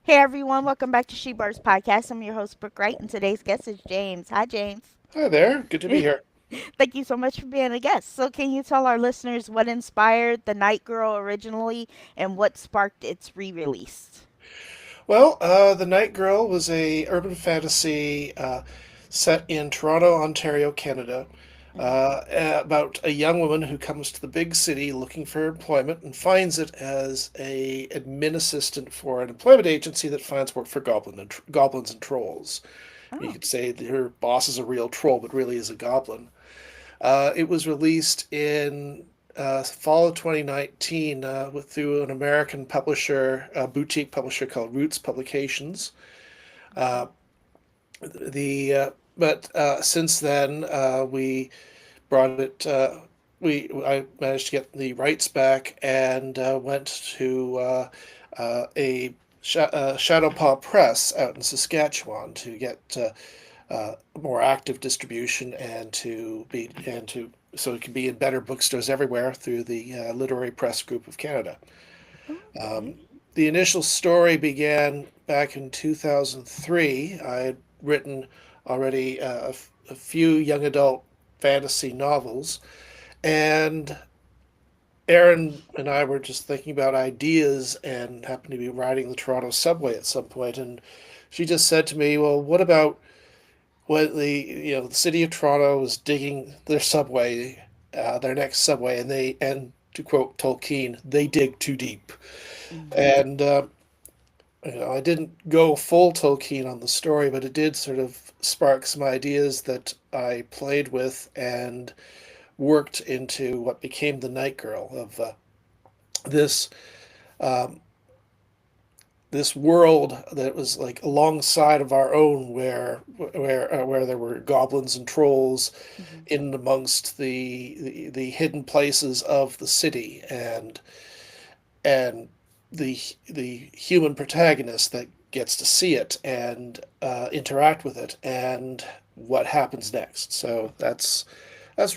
Hey everyone, welcome back to She Birds Podcast. I'm your host, Brooke Wright, and today's guest is James. Hi, James. Hi there. Good to be here. Thank you so much for being a guest. So, can you tell our listeners what inspired The Night Girl originally and what sparked its re release? Well, The Night Girl was a urban fantasy set in Toronto, Ontario, Canada, about a young woman who comes to the big city looking for employment and finds it as a admin assistant for an employment agency that finds work for goblins and trolls. You Oh, could say that her boss is a real troll, but really is a goblin. It was released in fall of 2019 through an American publisher, a boutique publisher called Roots Publications. Uh, but since then, we brought it. I managed to get the rights back and went to Shadow Paw Press out in Saskatchewan to get more active distribution and to so it can be in better bookstores everywhere through the Literary Press Group of Canada. okay. Um, the initial story began back in 2003. I had written already a few young adult fantasy novels, and Erin and I were just thinking about ideas and happened to be riding the Toronto subway at some point, and she just said to me, "Well, what about when the city of Toronto was digging their subway, their next subway, and to quote Tolkien, they dig too deep." Hmm. And I didn't go full Tolkien on the story, but it did sort of spark some ideas that I played with and worked into what became the Night Girl of this um, this world that was like alongside of our own, where there were goblins and trolls Hmm. in amongst the hidden places of the city, and the human protagonist that gets to see it and interact with it and what happens next. So that's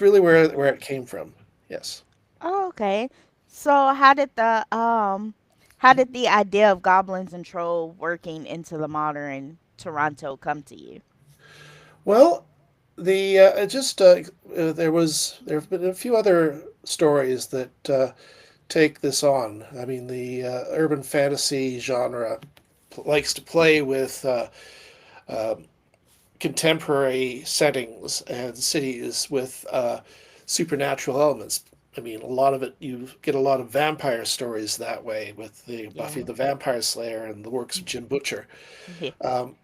really where it came from. Yes. Oh, okay. So, how did the idea of goblins and troll working into the modern Toronto come to you? Well, the just there have been a few other stories that take this on. I mean, the urban fantasy genre likes to play with uh, contemporary settings and cities with supernatural elements. I mean, a lot of it, you get a lot of vampire stories that way with the Buffy Yeah. the Vampire Slayer and the works of Jim Butcher. Yeah. Um,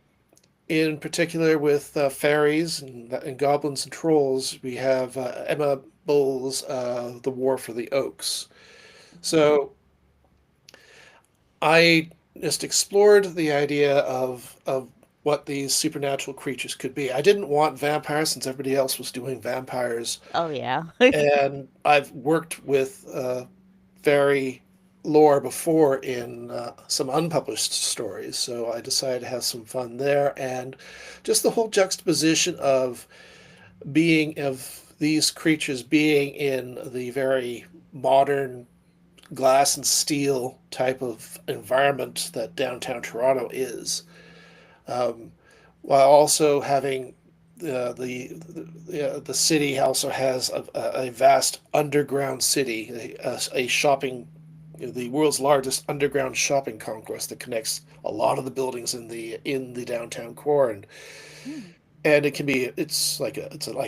in particular, with fairies and goblins and trolls, we have Emma Bull's The War for the Oaks. So I just explored the idea of what these supernatural creatures could be. I didn't want vampires since everybody else was doing vampires, Oh, yeah. and I've worked with fairy lore before in some unpublished stories, so I decided to have some fun there, and just the whole juxtaposition of these creatures being in the very modern glass and steel type of environment that downtown Toronto is, um, while also having the city also has a vast underground city, a shopping, the world's largest underground shopping concourse that connects a lot of the buildings in the downtown core, and it's like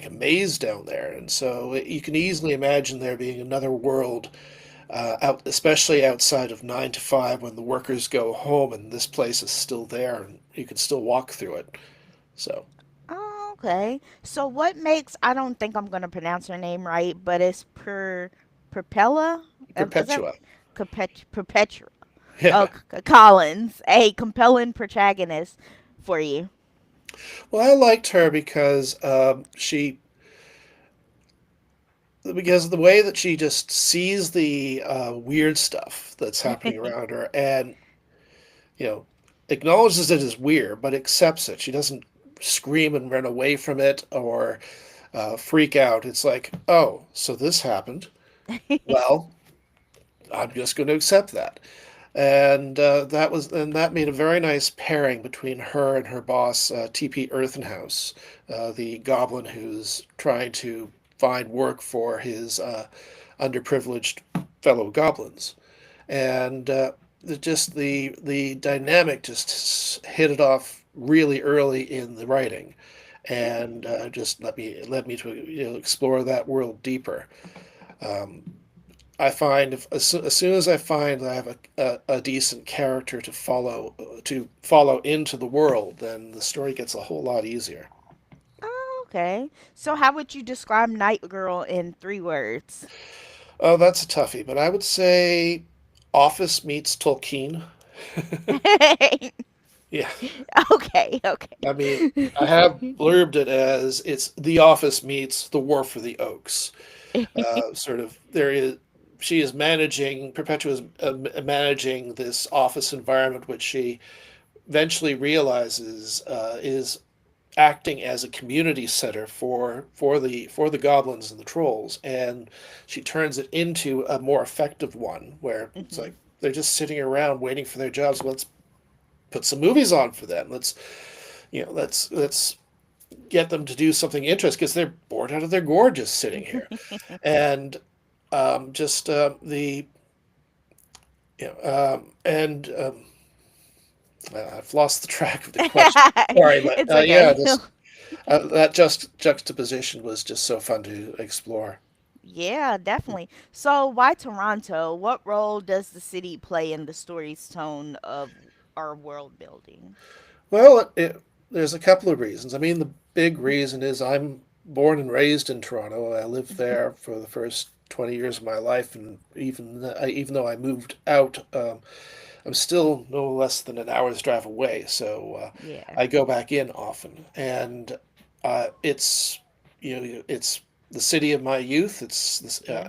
a maze down there, and so you can easily imagine there being another world out, especially outside of 9 to 5 when the workers go home and this place is still there and you can still walk through it. So, Oh, okay. So what makes I don't think I'm gonna pronounce her name right, but it's Perpella? Is that Perpetua. Perpetua? Oh, Yeah. Collins, a compelling protagonist for you. Well, I liked her because because the way that she just sees the weird stuff that's happening around her, and you know, acknowledges it as weird, but accepts it. She doesn't scream and run away from it or freak out. It's like, oh, so this happened. Well, I'm just going to accept that. And that made a very nice pairing between her and her boss, T.P. Earthenhouse, the goblin who's trying to find work for his underprivileged fellow goblins. And the dynamic just hit it off really early in the writing, and just led me to explore that world deeper. Um, I find as soon as I find that I have a decent character to follow into the world, then the story gets a whole lot easier. Oh, okay. So how would you describe Night Girl in 3 words? Oh, that's a toughie, but I would say Office meets Tolkien. Yeah, Okay, I mean, okay. I have blurbed it as it's The Office meets The War for the Oaks. Sort of, there is she is managing Perpetua is managing this office environment, which she eventually realizes is acting as a community center for the goblins and the trolls, and she turns it into a more effective one where it's Hmm. like they're just sitting around waiting for their jobs. Let's put some movies on for them. Let's get them to do something interesting because they're bored out of their gourd just sitting here. And just the you know and I've lost the track of the question. Sorry, but It's yeah, okay. just that just juxtaposition was just so fun to explore. Yeah, definitely. So, why Toronto? What role does the city play in the story's tone of our world building? Well, there's a couple of reasons. I mean, the big reason is I'm born and raised in Toronto. I lived there for the first 20 years of my life, and even though I moved out, I'm still no less than an hour's drive away. So Yeah. I go back in often, and it's it's the city of my youth. It's this, Yeah.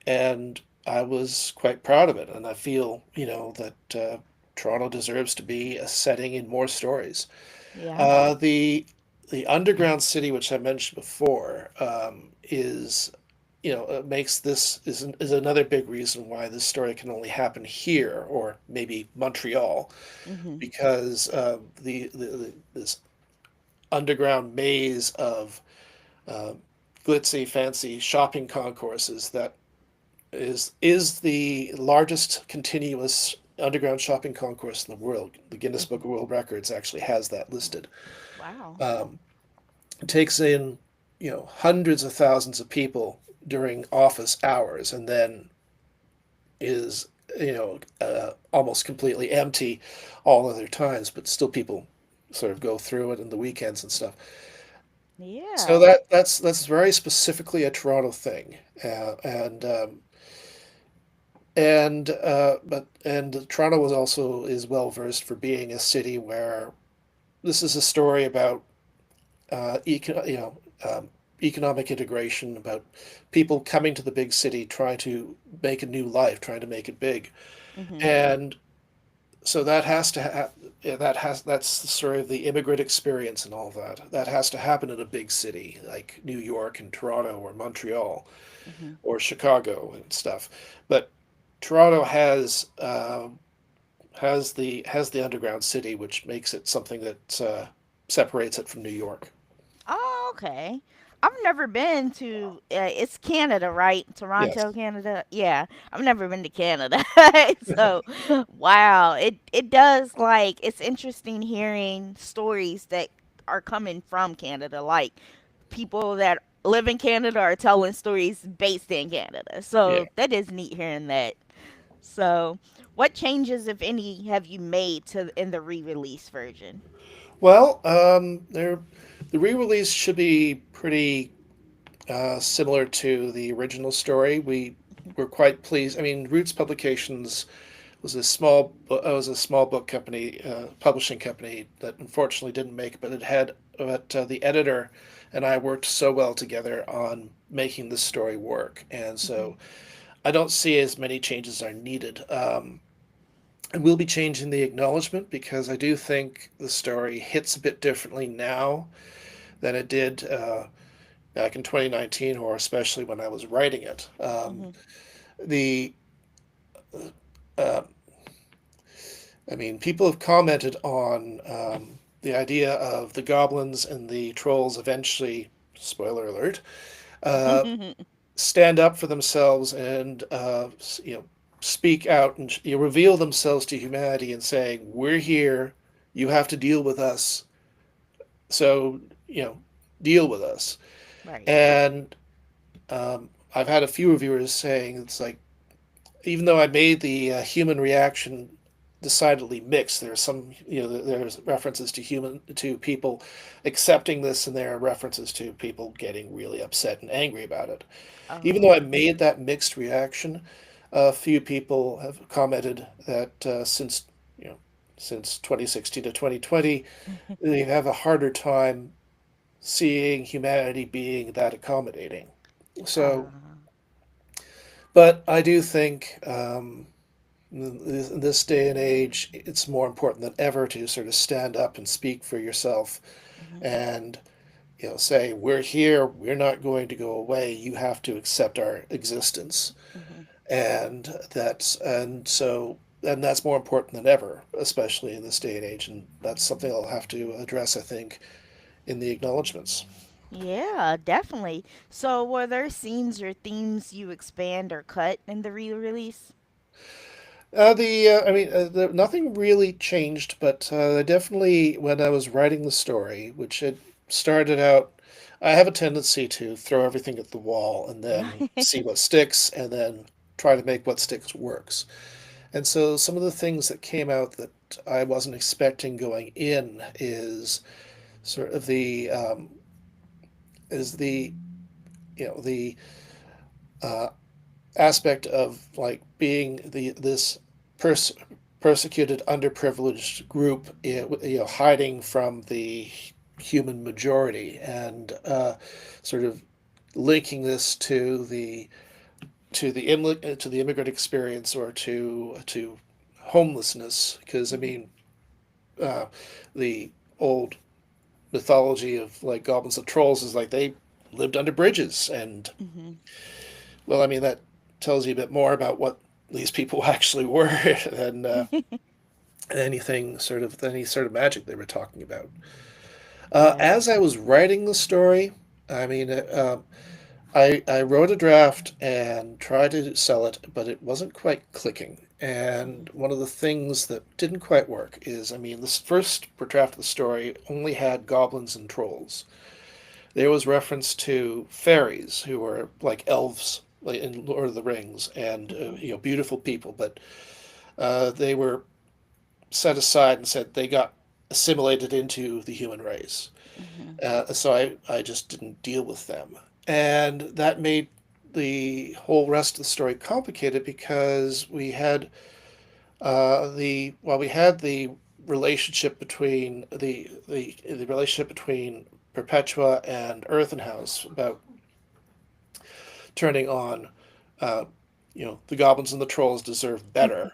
and I was quite proud of it, and I feel that Toronto deserves to be a setting in more stories. Yeah. The underground city, which I mentioned before, is makes is another big reason why this story can only happen here or maybe Montreal, Mhm. because this underground maze of uh, glitzy, fancy shopping concourses that is the largest continuous underground shopping concourse in the world. The Guinness Book Mhm. of World Records actually has that listed. Wow. Um, it takes in hundreds of thousands of people during office hours, and then is almost completely empty all other times. But still, people sort of go through it in the weekends and stuff. So Yeah. that's very specifically a Toronto thing, and Toronto was also is well versed for being a city where this is a story about uh, eco- you know economic integration, about people coming to the big city trying to make a new life, trying to make it big, Mhm. and so that has to that's the story of the immigrant experience and all that has to happen in a big city like New York and Toronto or Montreal Mhm. or Chicago and stuff. But Toronto has the underground city, which makes it something that separates it from New York. Oh, okay. I've never been to. It's Canada, right? Yes. Toronto, Canada. Yeah, I've never been to Canada. So, wow, it does like it's interesting hearing stories that are coming from Canada, like people that live in Canada are telling stories based in Canada. Yeah. So that is neat hearing that. So, what changes, if any, have you made to in the re-release version? Well, the re-release should be pretty similar to the original story. We were quite pleased. I mean, Roots Publications was a small book company, publishing company that unfortunately didn't make it, but it had but the editor and I worked so well together on making this story work. And Mhm. so I don't see as many changes are needed. I will be changing the acknowledgement because I do think the story hits a bit differently now than it did back in 2019, or especially when I was writing it. Mhm. The uh, I mean, people have commented on the idea of the goblins and the trolls eventually, spoiler alert, uh, stand up for themselves and speak out and reveal themselves to humanity and saying, "We're here. You have to deal with us. So deal with us." Right. And I've had a few reviewers saying it's like, even though I made the human reaction decidedly mixed, there's some, there's references to people accepting this, and there are references to people getting really upset and angry about it. Even though I Oh. made that mixed reaction, a few people have commented that you know since 2016 to 2020, they have a harder time seeing humanity being that accommodating. So, Uh, but I do think in this day and age, it's more important than ever to sort of stand up and speak for yourself, mhm. and say, "We're here. We're not going to go away. You have to accept our existence." Mhm. And that's more important than ever, especially in this day and age. And that's something I'll have to address, I think, in the acknowledgments. Yeah, definitely. So, were there scenes or themes you expand or cut in the re-release? Nothing really changed, but definitely when I was writing the story, which had started out, I have a tendency to throw everything at the wall and then see what sticks, and then try to make what sticks works. And so some of the things that came out that I wasn't expecting going in sort of the is the the uh, aspect of like being this pers- persecuted, underprivileged group, hiding from the human majority, and sort of linking this to the immigrant experience, or to homelessness, because I Mhm. mean, uh, the old mythology of like goblins and trolls is like they lived under bridges, and Mhm. well, I mean, that tells you a bit more about what these people actually were than any sort of magic they were talking about. Yeah. As I was writing the story, I mean, I wrote a draft and tried to sell it, but it wasn't quite clicking. Mhm. And one of the things that didn't quite work is, I mean, this first draft of the story only had goblins and trolls. There was reference to fairies who were like elves, like in Lord of the Rings, and Mhm. beautiful people, but they were set aside and said they got assimilated into the human race. Mhm. So I just didn't deal with them, and that made the whole rest of the story complicated because we had the relationship between the relationship between Perpetua and Earthenhouse about turning on, uh, the goblins and the trolls deserve better.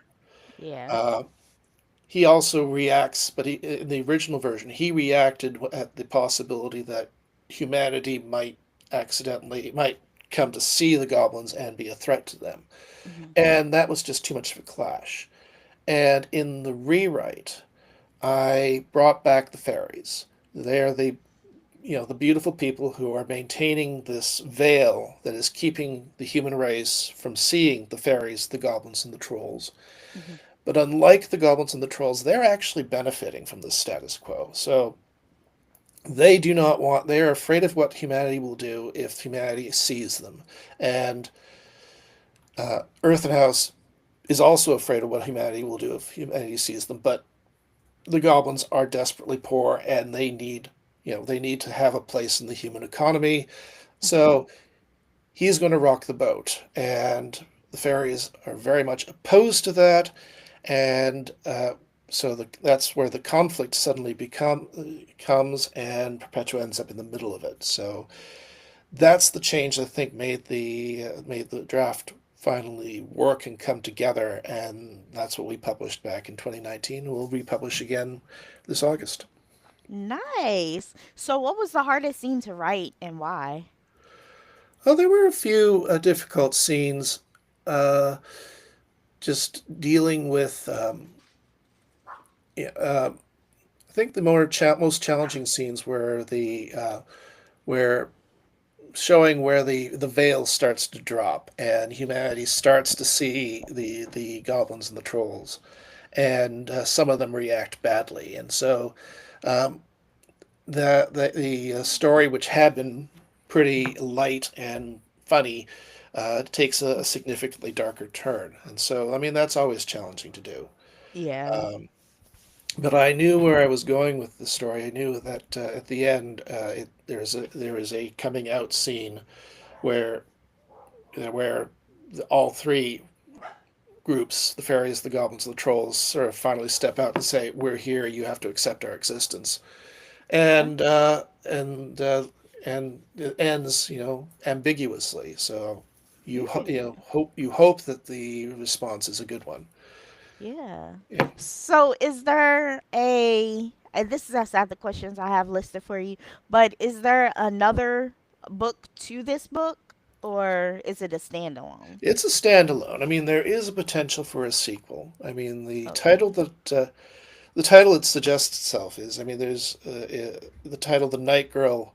Yeah. Uh, he also reacts, but in the original version, he reacted at the possibility that humanity might come to see the goblins and be a threat to them, Mhm. and that was just too much of a clash. And in the rewrite, I brought back the fairies. They're the beautiful people who are maintaining this veil that is keeping the human race from seeing the fairies, the goblins, and the trolls. Mhm. But unlike the goblins and the trolls, they're actually benefiting from the status quo. So they are afraid of what humanity will do if humanity sees them. And Earth and House is also afraid of what humanity will do if humanity sees them. But the goblins are desperately poor, and they need to have a place in the human economy. Mhm. So he's going to rock the boat. And the fairies are very much opposed to that. And that's where the conflict suddenly become comes, and Perpetua ends up in the middle of it. So that's the change I think made the draft finally work and come together, and that's what we published back in 2019. We'll republish again this August. Nice. So, what was the hardest scene to write and why? Oh, there were a few difficult scenes, uh, just dealing with. Yeah, I think the most challenging scenes were the where showing where the veil starts to drop and humanity starts to see the goblins and the trolls, and some of them react badly, and so um, the story, which had been pretty light and funny, takes a significantly darker turn, and so I mean that's always challenging to do. Yeah. Um, but I knew where I was going with the story. I knew that at the end, there is a coming out scene where where all three groups, the fairies, the goblins, the trolls, sort of finally step out and say, "We're here. You have to accept our existence." Oh, And and it ends, ambiguously. So period. you hope that the response is a good one. Yeah. Yeah. So, is there a, and this is outside the questions I have listed for you, but is there another book to this book, or is it a standalone? It's a standalone. I mean, there is a potential for a sequel. I mean, Okay. the title it suggests itself is. I mean, there's the title, "The Night Girl,"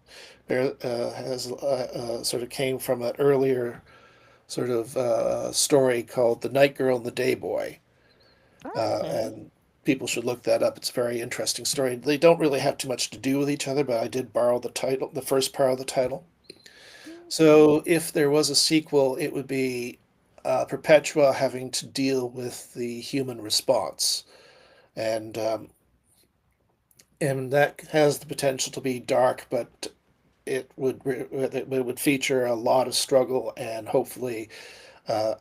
has sort of came from an earlier sort of story called "The Night Girl and the Day Boy," Okay. and people should look that up. It's a very interesting story. They don't really have too much to do with each other, but I did borrow the title, the first part of the title. Okay. So if there was a sequel, it would be Perpetua having to deal with the human response, and that has the potential to be dark, but it would feature a lot of struggle and hopefully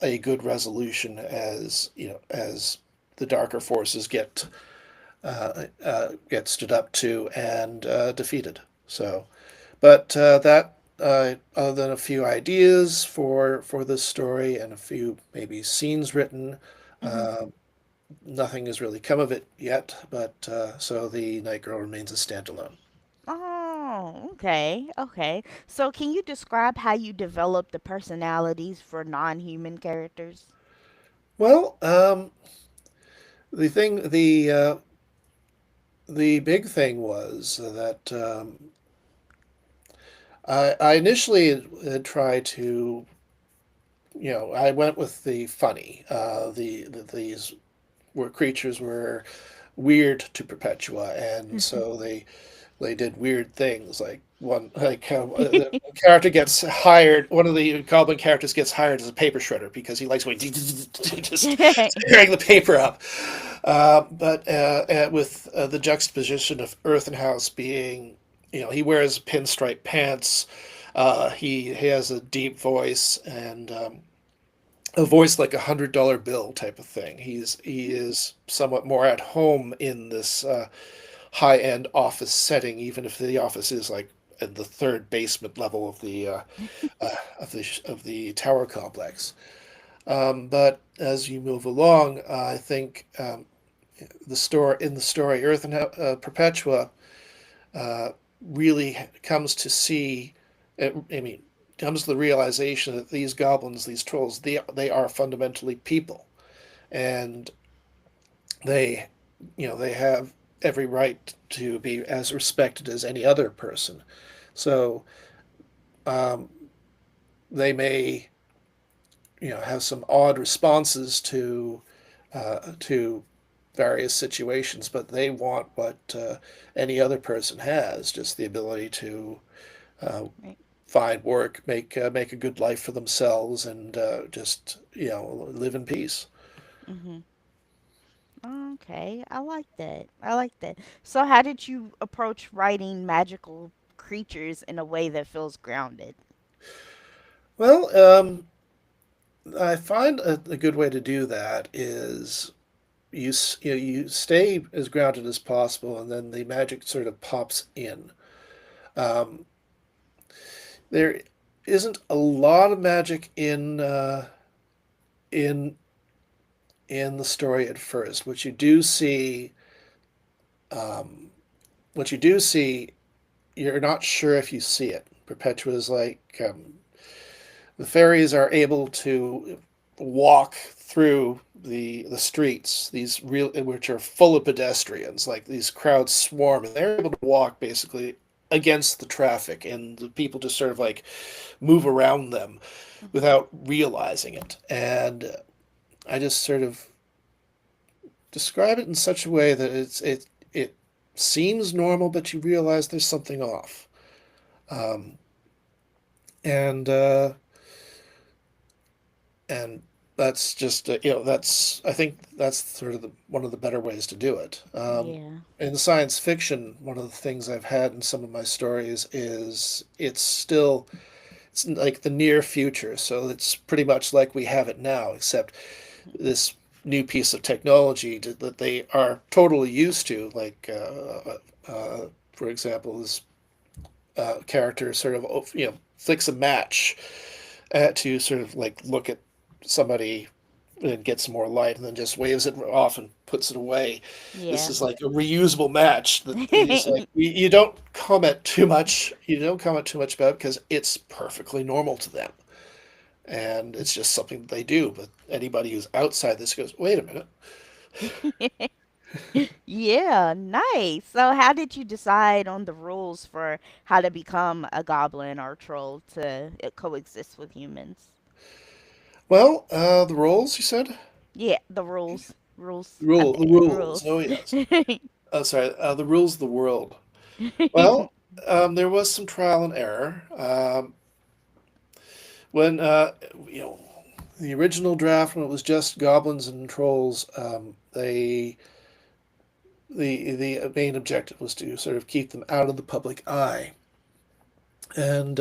a good resolution as as the darker forces get stood up to and defeated. So, but that other than a few ideas for this story and a few maybe scenes written, Hmm. uh, nothing has really come of it yet. But so the Night Girl remains a standalone. Oh, okay. Okay. So, can you describe how you develop the personalities for non-human characters? Well, the thing the big thing was that I initially had tried to, I went with the funny. These were creatures were weird to Perpetua, and so they did weird things. Like the character gets hired. One of the goblin characters gets hired as a paper shredder because he likes going just tearing the paper up. But with the juxtaposition of Earth and House being, he wears pinstripe pants. He has a deep voice and a voice like $100 bill type of thing. He is somewhat more at home in this high end office setting, even if the office is like at the third basement level of the tower complex. But as you move along, I think the story, Earth and Perpetua uh, really comes to see. I mean, comes to the realization that these goblins, these trolls, they are fundamentally people, and they, they have every right to be as respected as any other person. So um, they may, have some odd responses to various situations, but they want what any other person has, just the ability to uh, Right. find work, make a good life for themselves, and just live in peace. Hmm. Okay, I like that. I like that. So, how did you approach writing magical creatures in a way that feels grounded? Well, I find a good way to do that is you stay as grounded as possible, and then the magic sort of pops in. Um, there isn't a lot of magic in in the story at first. Um, what you do see, you're not sure if you see it. Perpetua is like the fairies are able to walk through the streets, these real which are full of pedestrians, like these crowds swarm, and they're able to walk basically against the traffic, and the people just sort of like move around them Mhm. without realizing it. And I just sort of describe it in such a way that it seems normal, but you realize there's something off. Um, and and that's just that's I think that's sort of one of the better ways to do it. Yeah. In science fiction, one of the things I've had in some of my stories is it's like the near future, so it's pretty much like we have it now, except this new piece of technology that they are totally used to, like for example, this character sort of flicks a match to sort of like look at somebody and get some more light, and then just waves it off and puts it away. This Yeah. is like a reusable match that is like you don't comment too much. You don't comment too much about it because it's perfectly normal to them, and it's just something that they do. But anybody who's outside this goes, "Wait a minute." Yeah, nice. So, how did you decide on the rules for how to become a goblin or troll to coexist with humans? Well, the roles you said, Yeah, the rules. Rules. the rules. Rules. Oh yes. Oh, sorry. The rules of the world. Well, there was some trial and error. When you know the original draft, when it was just goblins and trolls, the main objective was to sort of keep them out of the public eye. And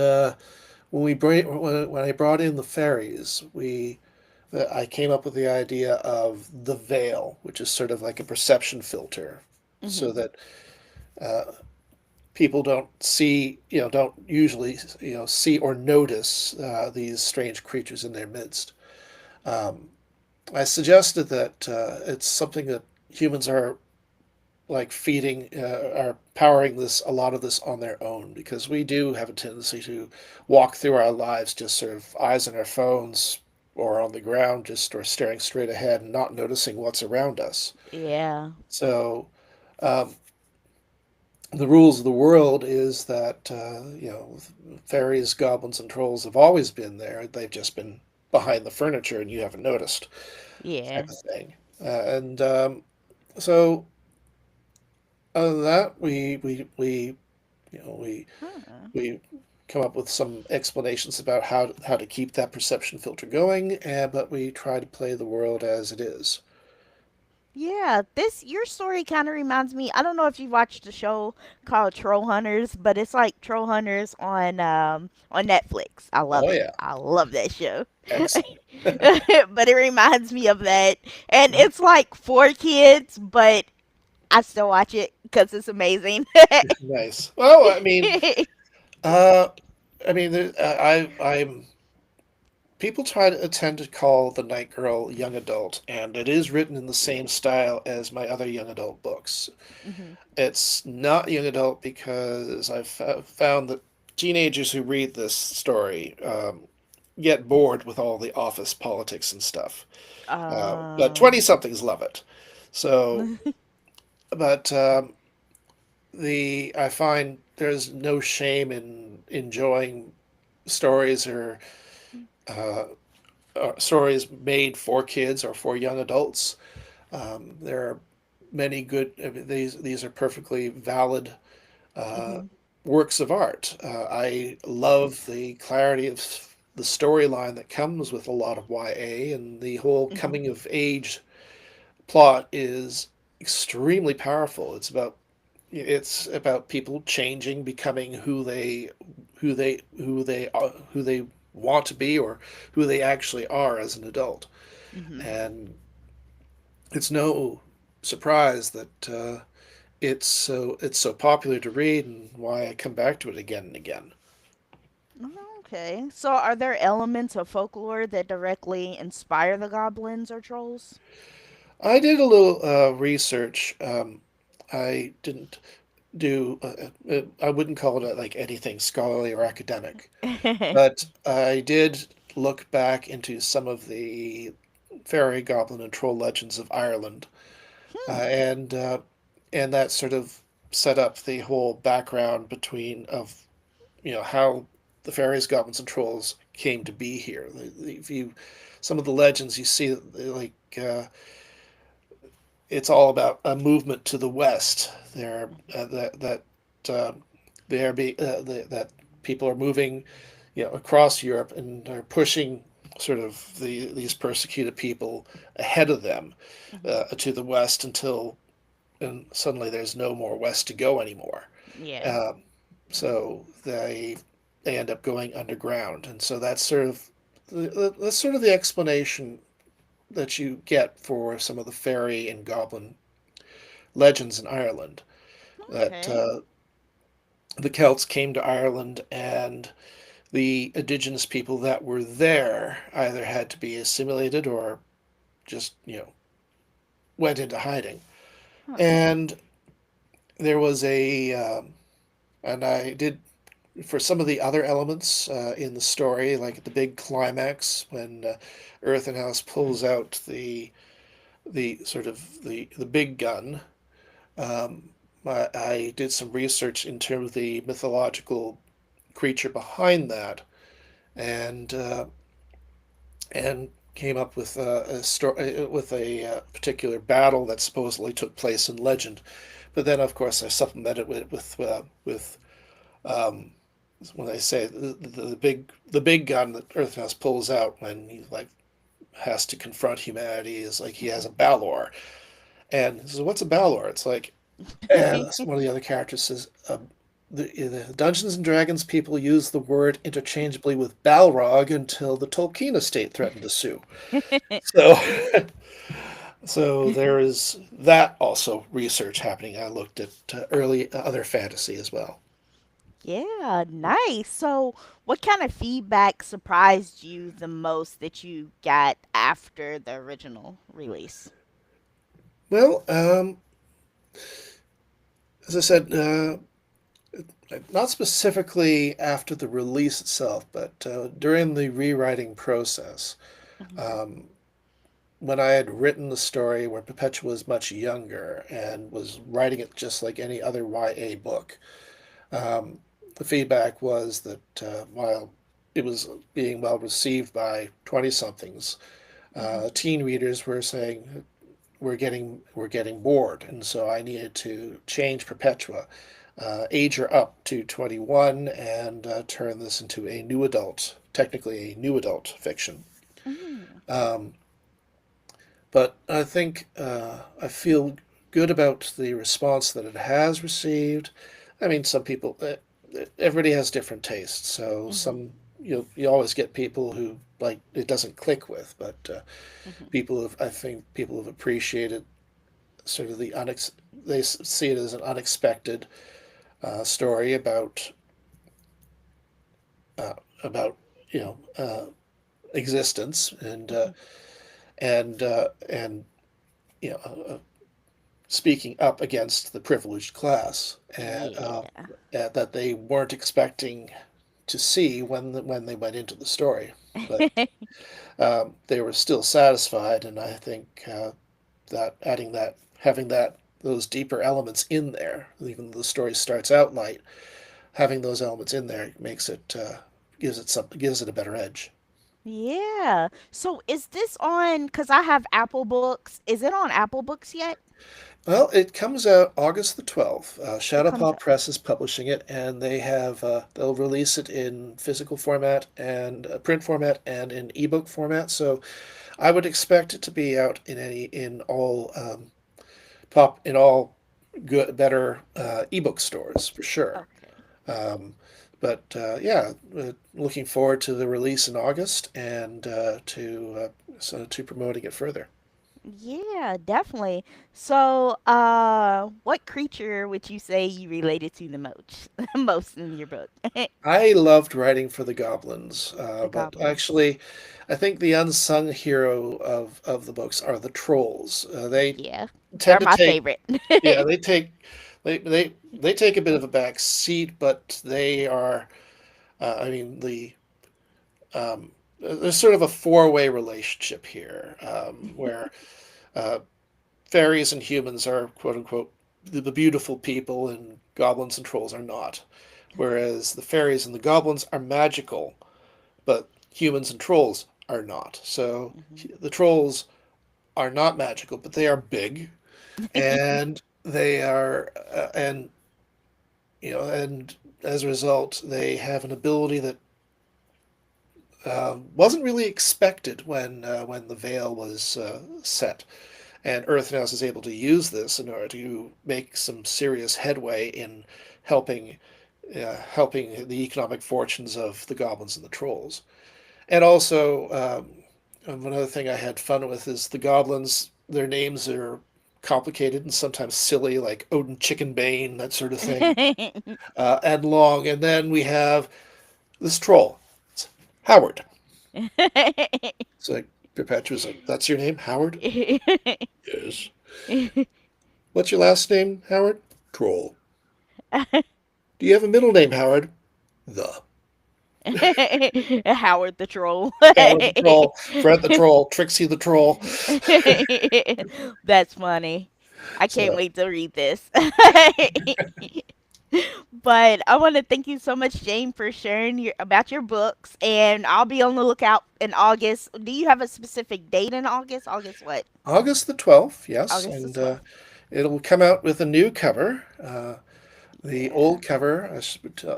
when I brought in the fairies, we I came up with the idea of the veil, which is sort of like a perception filter, so Mhm. that uh, people don't usually see or notice these strange creatures in their midst. Um, I suggested that it's something that humans are like are powering this a lot of this on their own, because we do have a tendency to walk through our lives just sort of eyes on our phones or on the ground, just or staring straight ahead and not noticing what's around us. Yeah. So um, the rules of the world is that fairies, goblins, and trolls have always been there. They've just been behind the furniture and you haven't noticed, Yeah. type of thing. And so other than that, you know Huh. we come up with some explanations about how to keep that perception filter going, but we try to play the world as it is. Yeah, this your story kind of reminds me. I don't know if you watched the show called Troll Hunters, but it's like Troll Hunters on Netflix. I love Oh it. yeah, I love that show. excellent. But it reminds me of that. And it's like for kids, but I still watch it because it's amazing. Nice. Well, uh, I'm people tend to call the Night Girl young adult, and it is written in the same style as my other young adult books. Mhm. It's not young adult because found that teenagers who read this story get bored with all the office politics and stuff. But Uh, 20 somethings love it. So, but the I find there's no shame in enjoying stories uh, or stories made for kids or for young adults. There are many good. I mean, these are perfectly valid uh, mhm. works of art. I love the clarity of the storyline that comes with a lot of YA, and the whole Mhm. coming of age plot is extremely powerful. It's about people changing, becoming who they want to be, or who they actually are as an adult. Mhm. And it's no surprise that it's so popular to read and why I come back to it again and again. Okay. So are there elements of folklore that directly inspire the goblins or trolls? I did a little research. I didn't do. I wouldn't call it like anything scholarly or academic, but I did look back into some of the fairy, goblin, and troll legends of Ireland, uh, Hmm. and uh, and that sort of set up the whole background between of how the fairies, goblins, and trolls came to be here. If you some of the legends you see like it's all about a movement to the west. There that uh, there be that people are moving, across Europe and are pushing sort of these persecuted people ahead of them Hmm. to the west until and suddenly there's no more west to go anymore. Yeah. Um, so they end up going underground, and so that's sort of the explanation that you get for some of the fairy and goblin legends in Ireland. That Okay. the Celts came to Ireland, and the indigenous people that were there either had to be assimilated or just went into hiding. Huh. And there was and I did for some of the other elements in the story, like at the big climax when Earth and House pulls out the sort of the big gun. Um, I did some research into the mythological creature behind that, and uh, and came up with a story with a particular battle that supposedly took place in legend. But then, of course, I supplemented it with um, when they say the big gun that Earthhouse pulls out when he like has to confront humanity is like he has a Balor, and he says, "What's a Balor?" It's like, and one of the other characters says, the Dungeons and Dragons people use the word interchangeably with Balrog until the Tolkien estate threatened to sue. So, so there is that also research happening. I looked at early other fantasy as well. Yeah, nice. So, what kind of feedback surprised you the most that you got after the original release? Well, as I said, not specifically after the release itself, but during the rewriting process. Hmm. Um, when I had written the story where Perpetua was much younger and was writing it just like any other YA book, um, the feedback was that while it was being well received by 20 somethings, Hmm. teen readers were saying we're getting bored, and so I needed to change Perpetua, age her up to 21, and turn this into a new adult, technically a new adult fiction. Hmm. Um, but I think I feel good about the response that it has received. I mean, some people, everybody has different tastes, so Hmm. some you always get people who like it doesn't click with, but Hmm. I think people have appreciated sort of they see it as an unexpected story uh, about you know existence Hmm. and speaking up against the privileged class Yeah. that they weren't expecting to see when they went into the story, but they were still satisfied, and I think that adding that having that those deeper elements in there, even though the story starts out light, having those elements in there makes it gives it a better edge. Yeah. So, is this on, because I have Apple Books, is it on Apple Books yet? Well, it comes out August the 12th. It comes Shadowpaw out. Press is publishing it, and they'll release it in physical format and print format and in ebook format. So I would expect it to be out in all good better ebook stores for sure. Okay. Um, but yeah, looking forward to the release in August and to promoting it further. Yeah, definitely. So, what creature would you say you related to the most, most in your book? I loved writing for the goblins, The but goblins. actually, I think the unsung hero of the books are the trolls. They Yeah, tend they're to my take, favorite. yeah, they take a bit of a back seat, but they are, I mean, there's sort of a four-way relationship here, where uh, fairies and humans are quote unquote the beautiful people, and goblins and trolls are not. Whereas the fairies and the goblins are magical, but humans and trolls are not. So Mhm. the trolls are not magical, but they are big, and they are, and and as a result, they have an ability that wasn't really expected when the veil was set. And Earth now is able to use this in order to make some serious headway in helping helping the economic fortunes of the goblins and the trolls. And also, another thing I had fun with is the goblins. Their names are complicated and sometimes silly, like Odin Chickenbane, that sort of thing, and long. And then we have this troll, it's Howard. It's like Perpetua's like, "That's your name, Howard?" Yes. What's your last name, Howard? Troll. Do you have a middle name, Howard? The. Howard the troll. Howard the Troll, Fred the Troll, Trixie the Troll. That's funny. I can't So, wait to read this. But I want to thank you so much, Jane, for sharing about your books. And I'll be on the lookout in August. Do you have a specific date in August? August what? August the 12th, yes, August the and 12th. it'll come out with a new cover. Yeah.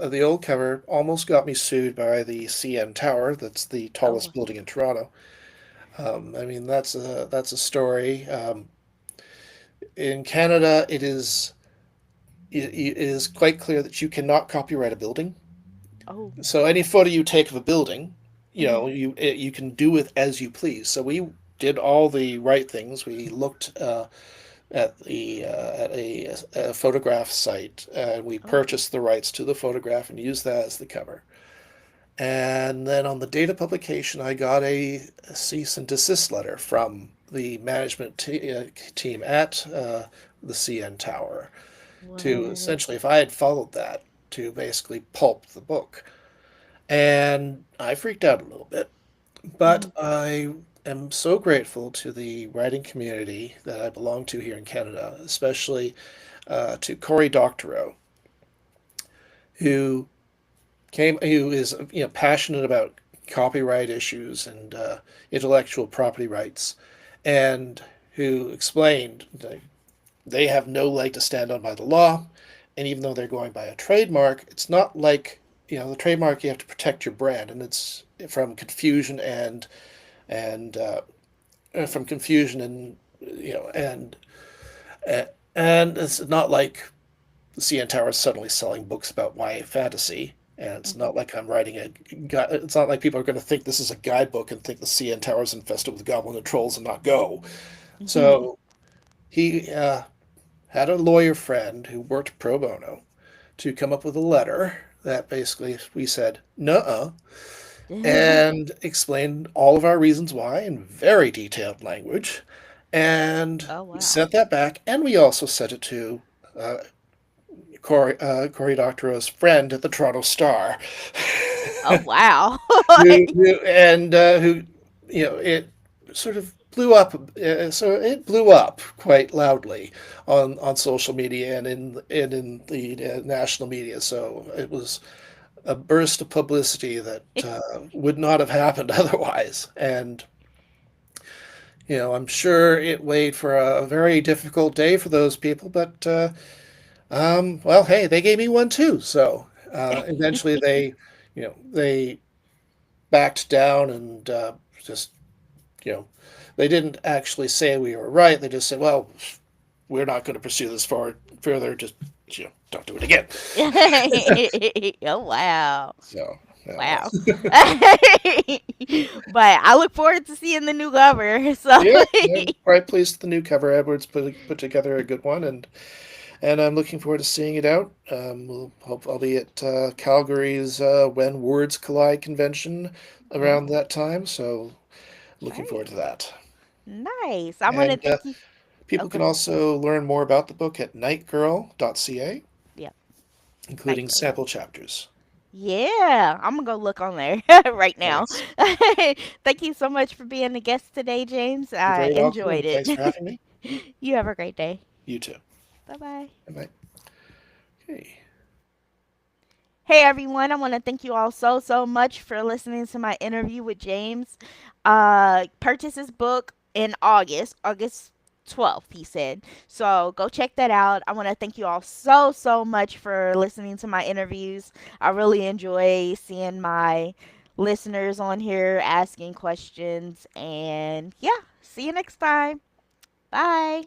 The old cover almost got me sued by the CN Tower. That's the tallest Oh. building in Toronto. I mean, that's a story. In Canada, it is quite clear that you cannot copyright a building. Oh. So any photo you take of a building, Hmm. you can do with as you please. So we did all the right things. We looked at a photograph site, and we Oh. purchased the rights to the photograph and used that as the cover. And then on the date of publication, I got a cease and desist letter from the team at the CN Tower to What? essentially, if I had followed that, to basically pulp the book. And I freaked out a little bit, but Hmm. I am so grateful to the writing community that I belong to here in Canada, especially to Cory Doctorow, who who is passionate about copyright issues and intellectual property rights, and who explained that they have no leg to stand on by the law, and even though they're going by a trademark, it's not like the trademark. You have to protect your brand, and it's from confusion and from confusion and uh, and it's not like the CN Tower is suddenly selling books about YA fantasy. And it's Hmm. not like I'm writing a It's not like people are going to think this is a guidebook and think the CN Tower is infested with goblin and trolls and not go. So he had a lawyer friend who worked pro bono to come up with a letter that basically we said, nuh and explained all of our reasons why in very detailed language. And Oh we wow. sent that back, and we also sent it to uh, Cory Doctorow's friend at the Toronto Star, Oh wow. who, it sort of blew up. So it blew up quite loudly on social media and in the national media. So it was a burst of publicity that would not have happened otherwise. And I'm sure it weighed for a very difficult day for those people, but well, hey, they gave me one too. So eventually they backed down and just, you know, they didn't actually say we were right. They just said, well, we're not going to pursue this forward further. Just, don't do it again. Oh wow. So. Uh, Wow. But I look forward to seeing the new cover. So yeah, I'm quite pleased with the new cover. Edwards put together a good one, and I'm looking forward to seeing it out. I'll be at Calgary's When Words Collide convention around mm, that time, so looking forward to nice. that. Nice. I want to And thank you. Oh, people go can ahead. also learn more about the book at nightgirl.ca, Yep. Night including girl. sample chapters. Yeah, I'm gonna go look on there right now. Nice. Thank you so much for being a guest today, James. You're I very welcome, enjoyed and thanks for it. having me. You have a great day. You too. Bye bye. Bye. Okay. Hey everyone, I want to thank you all so much for listening to my interview with James. Purchase his book in August 12th, he said. So go check that out. I want to thank you all so much for listening to my interviews. I really enjoy seeing my listeners on here asking questions. And yeah, see you next time. Bye.